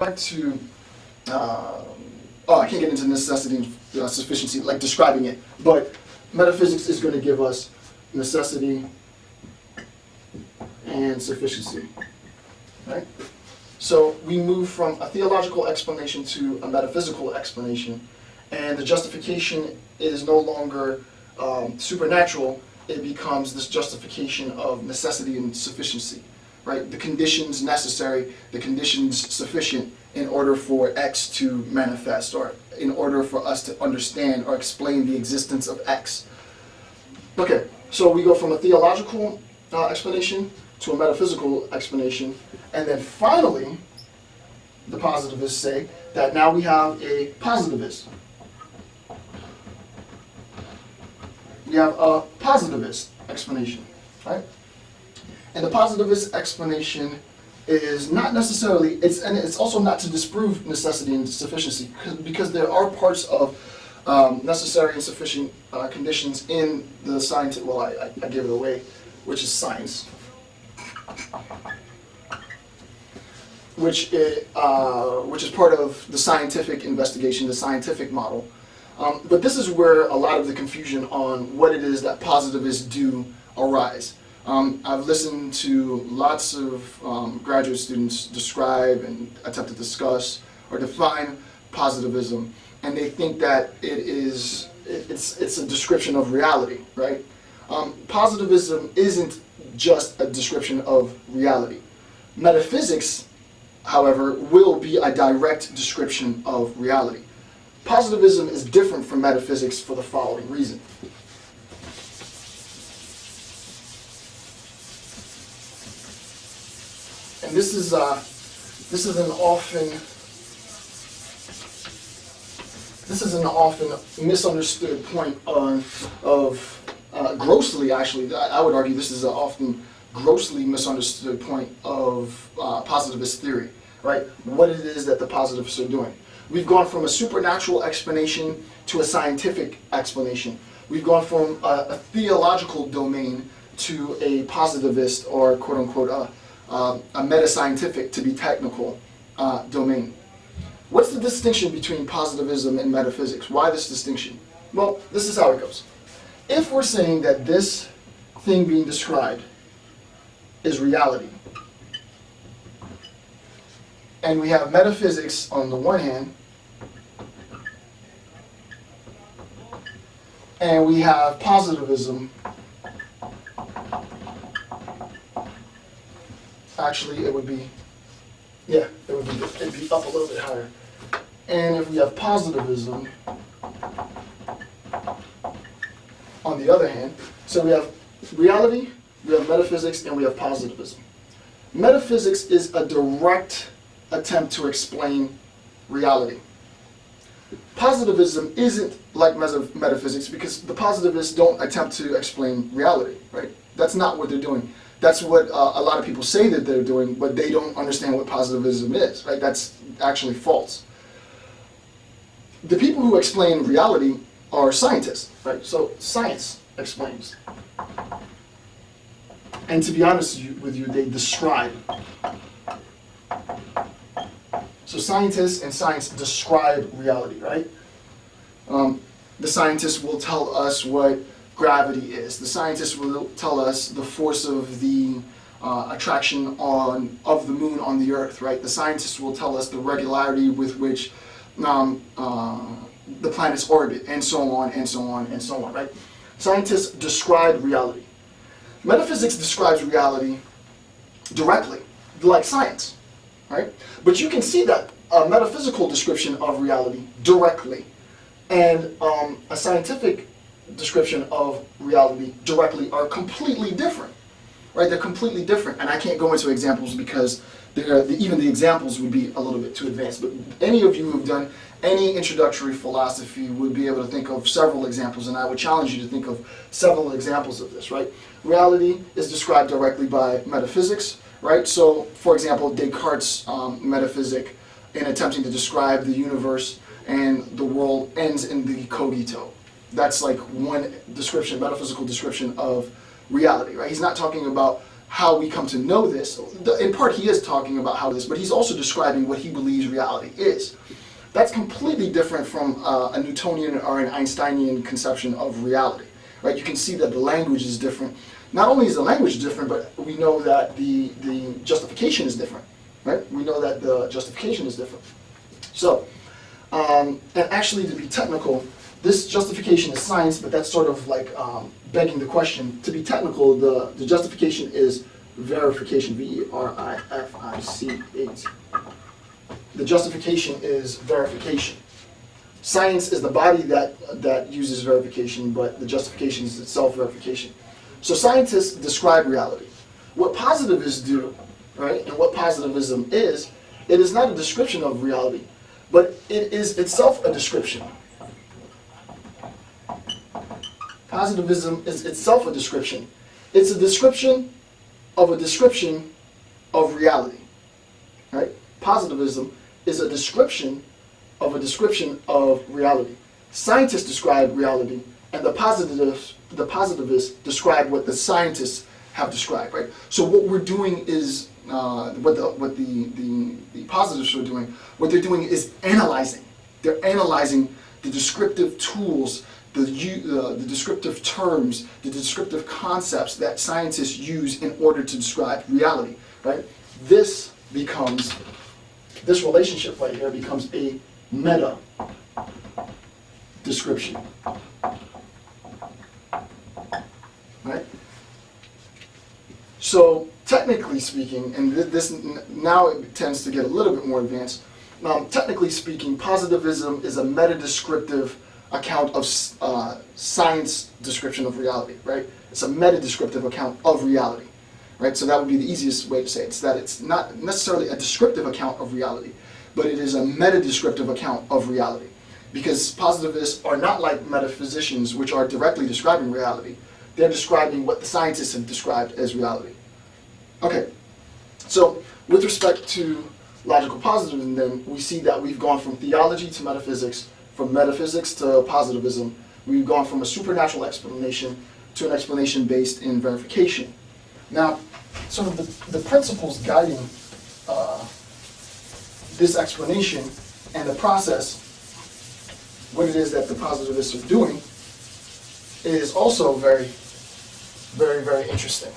Back to, I can't get into necessity and sufficiency, like describing it, but metaphysics is going to give us necessity and sufficiency, right? So we move from a theological explanation to a metaphysical explanation, and the justification is no longer supernatural. It becomes this justification of necessity and sufficiency, right? The conditions necessary, the conditions sufficient in order for X to manifest, or in order for us to understand or explain the existence of X. Okay, so we go from a theological explanation to a metaphysical explanation, and then finally, the positivists say that now we have a positivist. We have a positivist explanation, right? And the positivist explanation is not necessarily, it's also not to disprove necessity and sufficiency, because there are parts of necessary and sufficient conditions in the science. Well, I gave it away, which is science, which is part of the scientific investigation, the scientific model. But this is where a lot of the confusion on what it is that positivists do arise. I've listened to lots of graduate students describe and attempt to discuss or define positivism, and they think that it's a description of reality, right? Positivism isn't just a description of reality. Metaphysics, however, will be a direct description of reality. Positivism is different from metaphysics for the following reason. And this is an often misunderstood point of grossly, actually, I would argue this is an often grossly misunderstood point of positivist theory, right? What it is that the positivists are doing. We've gone from a supernatural explanation to a scientific explanation. We've gone from a theological domain to a positivist, or quote unquote a meta-scientific, to be technical, domain. What's the distinction between positivism and metaphysics? Why this distinction? Well, this is how it goes. If we're saying that this thing being described is reality, and we have metaphysics on the one hand, and we have positivism, actually it would be, it'd be up a little bit higher. And if we have positivism on the other hand, so we have reality, we have metaphysics, and we have positivism. Metaphysics is a direct attempt to explain reality. Positivism isn't like metaphysics, because the positivists don't attempt to explain reality, right? That's not what they're doing. That's what a lot of people say that they're doing, but they don't understand what positivism is, right? That's actually false. The people who explain reality are scientists, right? So science explains. And to be honest with you, they describe. So scientists and science describe reality, right? The scientists will tell us what gravity is. The scientists will tell us the force of the attraction of the moon on the Earth, right? The scientists will tell us the regularity with which the planets orbit, and so on, and so on, and so on, right? Scientists describe reality. Metaphysics describes reality directly, like science, right? But you can see that a metaphysical description of reality directly and a scientific description of reality directly are completely different, right? They're completely different, and I can't go into examples because even the examples would be a little bit too advanced. But any of you who've done any introductory philosophy would be able to think of several examples, and I would challenge you to think of several examples of this, right? Reality is described directly by metaphysics, right? So, for example, Descartes' metaphysic, in attempting to describe the universe and the world, ends in the cogito. That's like one description, metaphysical description of reality, right? He's not talking about how we come to know this. In part, he is talking about how this, but he's also describing what he believes reality is. That's completely different from a Newtonian or an Einsteinian conception of reality, right? You can see that the language is different. Not only is the language different, but we know that the justification is different, right? We know that the justification is different. So, and actually, to be technical, this justification is science, but that's sort of like begging the question. To be technical, the justification is verification, V-E-R-I-F-I-C-8. The justification is verification. Science is the body that uses verification, but the justification is itself verification. So scientists describe reality. What positivists do, right, and what positivism is, it is not a description of reality, but it is itself a description. Positivism is itself a description. It's a description of reality, right? Positivism is a description of reality. Scientists describe reality, and the positivists describe what the scientists have described, right? So what we're doing is what the positivists are doing. What they're doing is analyzing. They're analyzing the descriptive tools, the descriptive terms, the descriptive concepts that scientists use in order to describe reality, right? This relationship right here becomes a meta description, right? So technically speaking, and this now it tends to get a little bit more advanced. Technically speaking, positivism is a meta-descriptive account of science description of reality, right? It's a meta-descriptive account of reality, right? So that would be the easiest way to say it. It's that it's not necessarily a descriptive account of reality, but it is a meta-descriptive account of reality. Because positivists are not like metaphysicians, which are directly describing reality. They're describing what the scientists have described as reality. Okay, so with respect to logical positivism, then, we see that we've gone from theology to metaphysics, from metaphysics to positivism. We've gone from a supernatural explanation to an explanation based in verification. Now, sort of the principles guiding this explanation and the process, what it is that the positivists are doing, is also very, very, very interesting.